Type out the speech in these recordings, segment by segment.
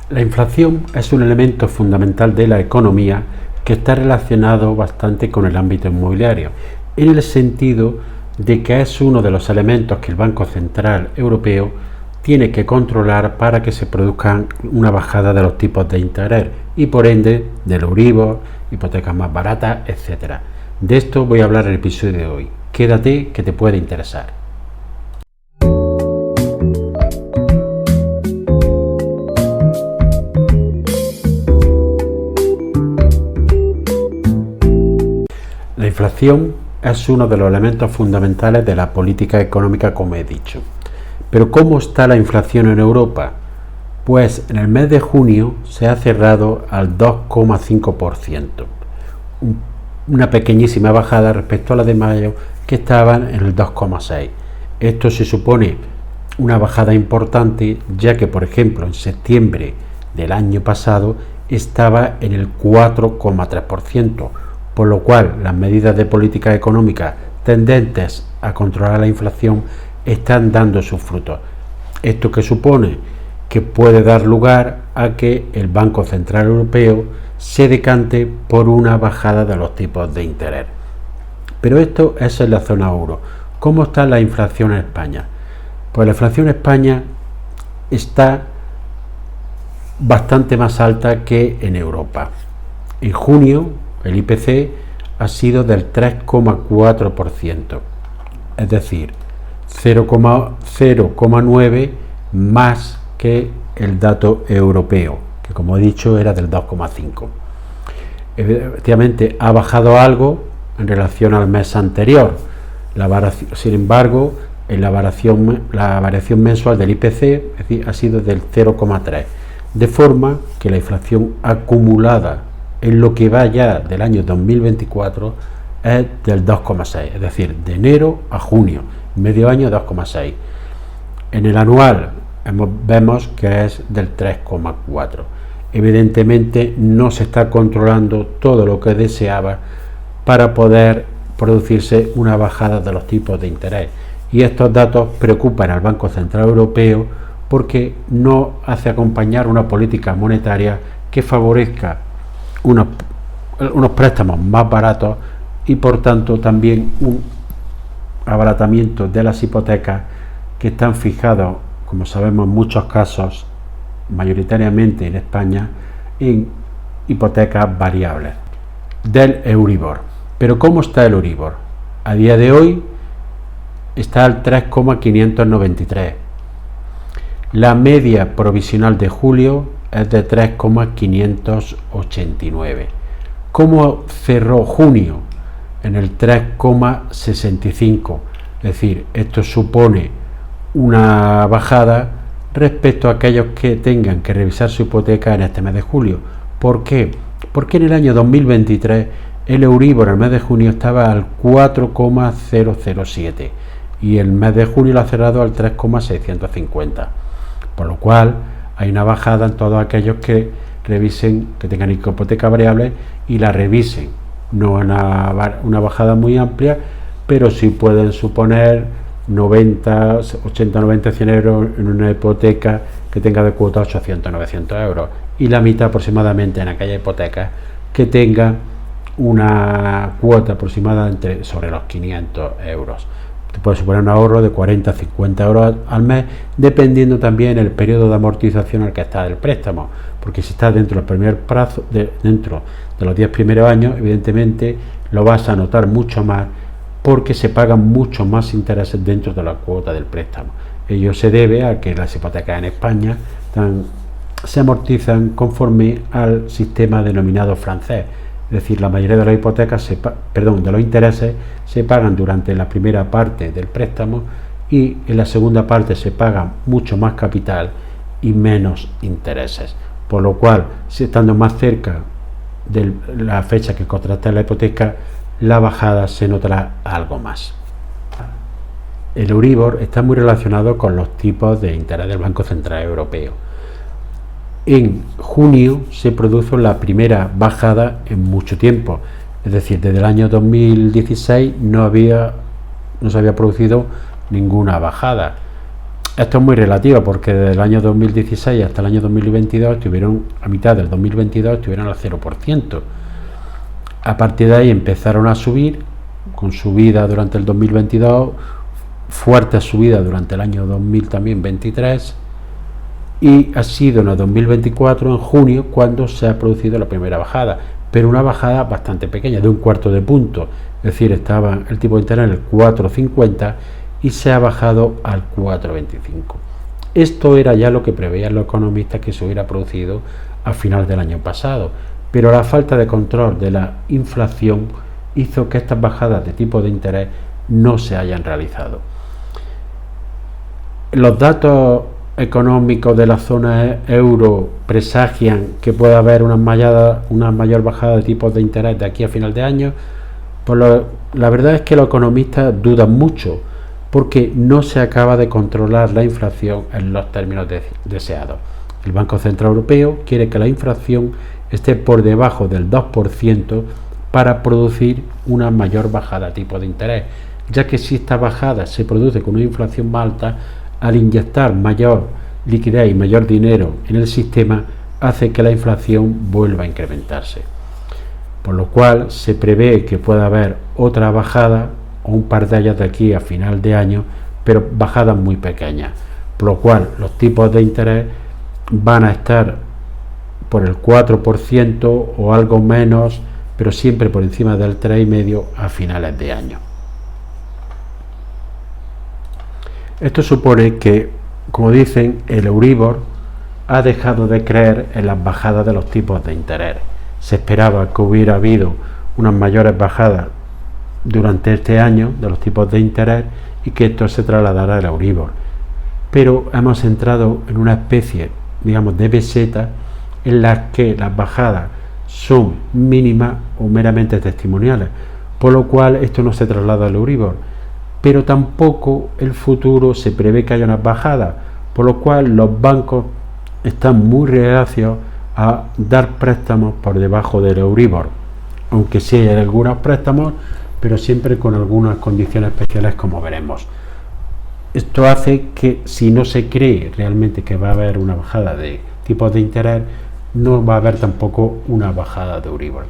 La inflación es un elemento fundamental de la economía que está relacionado bastante con el ámbito inmobiliario, en el sentido de que es uno de los elementos que el Banco Central Europeo tiene que controlar para que se produzca una bajada de los tipos de interés y por ende del Euribor, hipotecas más baratas, etc. De esto voy a hablar en el episodio de hoy. Quédate que te puede interesar. La inflación es uno de los elementos fundamentales de la política económica, como he dicho. Pero ¿cómo está la inflación en Europa? Pues en el mes de junio se ha cerrado al 2,5%, una pequeñísima bajada respecto a la de mayo, que estaban en el 2,6%. Esto se supone una bajada importante, ya que, por ejemplo, en septiembre del año pasado estaba en el 4,3%, por lo cual las medidas de política económica tendentes a controlar la inflación están dando sus frutos. Esto que supone que puede dar lugar a que el Banco Central Europeo se decante por una bajada de los tipos de interés. Pero esto es en la zona euro. ¿Cómo está la inflación en España? Pues la inflación en España está bastante más alta que en Europa. En junio el IPC ha sido del 3,4%, es decir, 0,9 más que el dato europeo, que como he dicho era del 2,5. Efectivamente ha bajado algo en relación al mes anterior. Sin embargo, en la variación mensual del IPC ha sido del 0,3, de forma que la inflación acumulada en lo que va ya del año 2024 es del 2,6, es decir, de enero a junio, medio año 2,6. En el anual vemos que es del 3,4. Evidentemente no se está controlando todo lo que deseaba para poder producirse una bajada de los tipos de interés, y estos datos preocupan al Banco Central Europeo porque no hace acompañar una política monetaria que favorezca unos préstamos más baratos y por tanto también un abaratamiento de las hipotecas, que están fijados, como sabemos en muchos casos, mayoritariamente en España, en hipotecas variables del Euribor. Pero ¿cómo está el Euribor? A día de hoy está al 3,593. La media provisional de julio es de 3,589. ¿Cómo cerró junio? En el 3,65. Es decir, esto supone una bajada respecto a aquellos que tengan que revisar su hipoteca en este mes de julio. ¿Por qué? Porque en el año 2023 el Euribor en el mes de junio estaba al 4,007 y el mes de junio lo ha cerrado al 3,650. Por lo cual hay una bajada en todos aquellos que revisen, que tengan hipoteca variable y la revisen. No una bajada muy amplia, pero sí pueden suponer 90, 80, 90, 100 euros en una hipoteca que tenga de cuota 800, 900 euros. Y la mitad aproximadamente en aquella hipoteca que tenga una cuota aproximada sobre los 500 euros. Te puede suponer un ahorro de 40, 50 euros al mes, dependiendo también el periodo de amortización al que está el préstamo, porque si estás dentro del primer plazo, dentro de los 10 primeros años, evidentemente lo vas a notar mucho más, porque se pagan mucho más intereses dentro de la cuota del préstamo. Ello se debe a que las hipotecas en España se amortizan conforme al sistema denominado francés. Es decir, la mayoría de las hipotecas, de los intereses se pagan durante la primera parte del préstamo y en la segunda parte se paga mucho más capital y menos intereses. Por lo cual, si estando más cerca de la fecha que contraste la hipoteca, la bajada se notará algo más. El Euribor está muy relacionado con los tipos de interés del Banco Central Europeo. En junio se produjo la primera bajada en mucho tiempo, es decir, desde el año 2016 no se había producido ninguna bajada. Esto es muy relativo porque desde el año 2016 hasta el año 2022 estuvieron, a mitad del 2022 estuvieron al 0%. A partir de ahí empezaron a subir, con subida durante el 2022, fuerte subida durante el año 2023, y ha sido en el 2024, en junio, cuando se ha producido la primera bajada, pero una bajada bastante pequeña, de un cuarto de punto, es decir, estaba el tipo de interés en el 4,50 y se ha bajado al 4,25. Esto era ya lo que preveían los economistas que se hubiera producido a final del año pasado, pero la falta de control de la inflación hizo que estas bajadas de tipo de interés no se hayan realizado. Los datos económicos de la zona euro presagian que puede haber una mayor bajada de tipos de interés de aquí a final de año. Pues la verdad es que los economistas dudan mucho porque no se acaba de controlar la inflación en los términos deseados. El Banco Central Europeo quiere que la inflación esté por debajo del 2% para producir una mayor bajada de tipo de interés, ya que si esta bajada se produce con una inflación más alta, al inyectar mayor liquidez y mayor dinero en el sistema, hace que la inflación vuelva a incrementarse. Por lo cual se prevé que pueda haber otra bajada o un par de ellas de aquí a final de año, pero bajadas muy pequeñas, por lo cual los tipos de interés van a estar por el 4% o algo menos, pero siempre por encima del 3,5% a finales de año. Esto supone que, como dicen, el Euribor ha dejado de creer en las bajadas de los tipos de interés. Se esperaba que hubiera habido unas mayores bajadas durante este año de los tipos de interés y que esto se trasladara al Euribor. Pero hemos entrado en una especie, digamos, de meseta en la que las bajadas son mínimas o meramente testimoniales, por lo cual esto no se traslada al Euribor, pero tampoco el futuro se prevé que haya unas bajadas, por lo cual los bancos están muy reacios a dar préstamos por debajo del Euribor, aunque sí hay algunos préstamos, pero siempre con algunas condiciones especiales, como veremos. Esto hace que, si no se cree realmente que va a haber una bajada de tipos de interés, no va a haber tampoco una bajada de Euribor.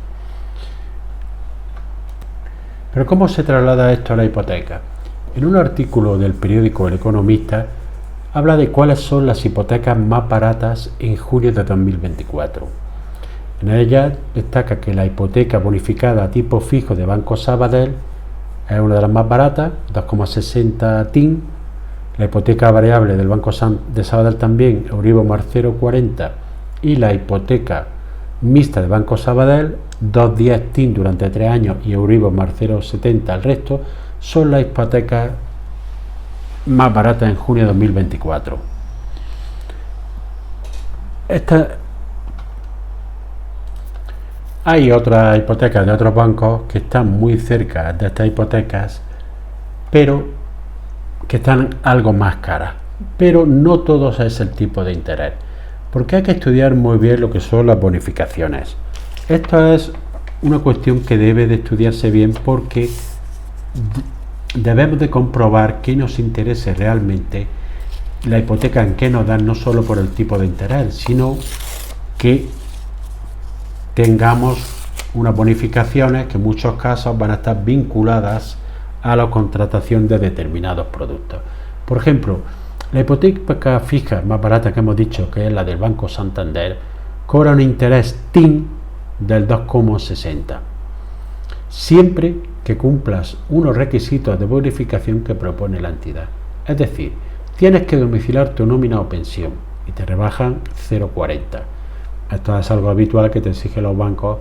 Pero ¿cómo se traslada esto a la hipoteca? En un artículo del periódico El Economista habla de cuáles son las hipotecas más baratas en junio de 2024. En ella destaca que la hipoteca bonificada a tipo fijo de Banco Sabadell es una de las más baratas, 2,60 TIN. La hipoteca variable del Banco de Sabadell también, Euribor más 0,40, y la hipoteca mixta de Banco Sabadell, 2,10 TIN durante 3 años y Euribor más 0,70 el resto, son las hipotecas más baratas en junio de 2024. Hay otras hipotecas de otros bancos que están muy cerca de estas hipotecas, pero que están algo más caras, pero no todos es el tipo de interés, porque hay que estudiar muy bien lo que son las bonificaciones. Esto es una cuestión que debe de estudiarse bien, porque debemos de comprobar que nos interese realmente la hipoteca en que nos dan, no solo por el tipo de interés, sino que tengamos unas bonificaciones que en muchos casos van a estar vinculadas a la contratación de determinados productos. Por ejemplo, la hipoteca fija más barata que hemos dicho, que es la del Banco Santander, cobra un interés TIN del 2,60, siempre que cumplas unos requisitos de bonificación que propone la entidad. Es decir, tienes que domiciliar tu nómina o pensión y te rebajan 0,40. Esto es algo habitual que te exigen los bancos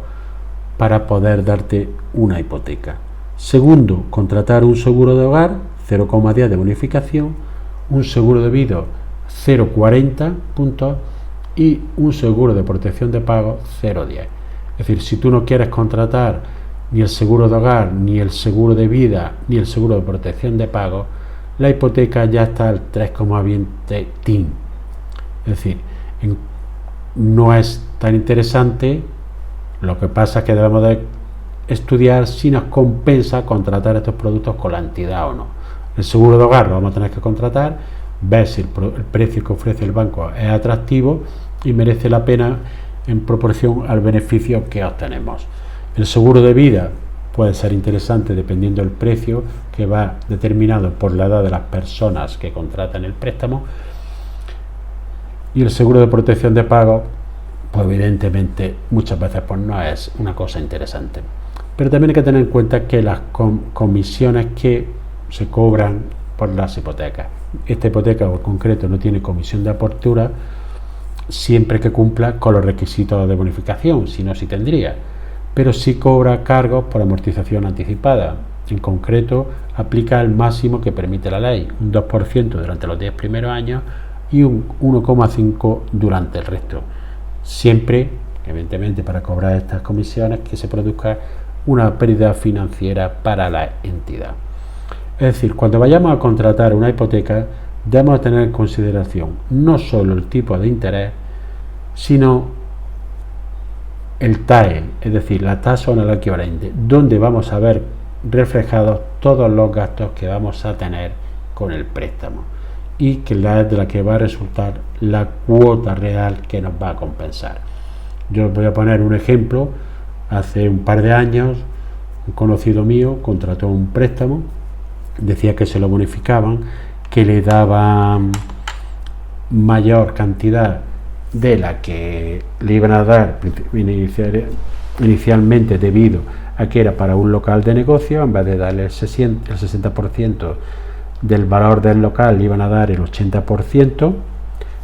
para poder darte una hipoteca. Segundo, contratar un seguro de hogar, 0,10 de bonificación, un seguro de vida, 0,40 puntos, y un seguro de protección de pago, 0,10. Es decir, si tú no quieres contratar ni el seguro de hogar, ni el seguro de vida, ni el seguro de protección de pago, la hipoteca ya está al 3,20 TIN. Es decir, no es tan interesante. Lo que pasa es que debemos de estudiar si nos compensa contratar estos productos con la entidad o no. El seguro de hogar lo vamos a tener que contratar, ver si el precio que ofrece el banco es atractivo y merece la pena en proporción al beneficio que obtenemos. El seguro de vida puede ser interesante dependiendo del precio, que va determinado por la edad de las personas que contratan el préstamo, y el seguro de protección de pago, pues evidentemente muchas veces pues no es una cosa interesante. Pero también hay que tener en cuenta que las comisiones que se cobran por las hipotecas, esta hipoteca en concreto no tiene comisión de apertura siempre que cumpla con los requisitos de bonificación, si no, sí tendría, pero sí cobra cargos por amortización anticipada. En concreto, aplica el máximo que permite la ley, un 2% durante los 10 primeros años y un 1,5% durante el resto, siempre, evidentemente, para cobrar estas comisiones, que se produzca una pérdida financiera para la entidad. Es decir, cuando vayamos a contratar una hipoteca, debemos tener en consideración no solo el tipo de interés, sino el TAE, es decir, la tasa anual equivalente, donde vamos a ver reflejados todos los gastos que vamos a tener con el préstamo y que es de la que va a resultar la cuota real que nos va a compensar. Yo os voy a poner un ejemplo. Hace un par de años un conocido mío contrató un préstamo, decía que se lo bonificaban, que le daban mayor cantidad de la que le iban a dar inicialmente, debido a que era para un local de negocio. En vez de darle el 60% del valor del local, le iban a dar el 80%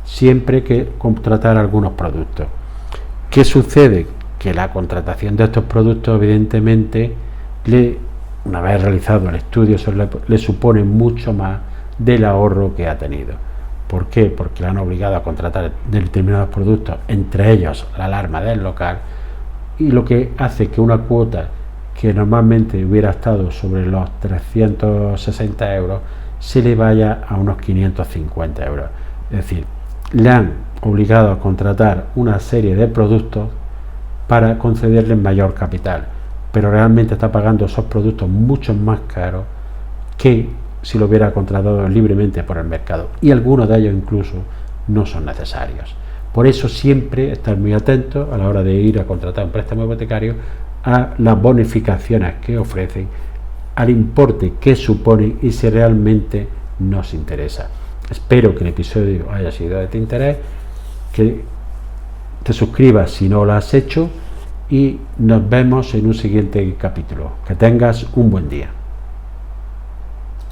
siempre que contratara algunos productos. ¿Qué sucede? Que la contratación de estos productos, evidentemente, una vez realizado el estudio, le supone mucho más del ahorro que ha tenido. ¿Por qué? Porque le han obligado a contratar determinados productos, entre ellos la alarma del local, y lo que hace que una cuota que normalmente hubiera estado sobre los 360 euros se le vaya a unos 550 euros. Es decir, le han obligado a contratar una serie de productos para concederle mayor capital, pero realmente está pagando esos productos mucho más caros que si lo hubiera contratado libremente por el mercado, y algunos de ellos incluso no son necesarios. Por eso siempre estar muy atentos a la hora de ir a contratar un préstamo hipotecario a las bonificaciones que ofrecen, al importe que suponen y si realmente nos interesa. Espero que el episodio haya sido de tu interés, que te suscribas si no lo has hecho y nos vemos en un siguiente capítulo. Que tengas un buen día.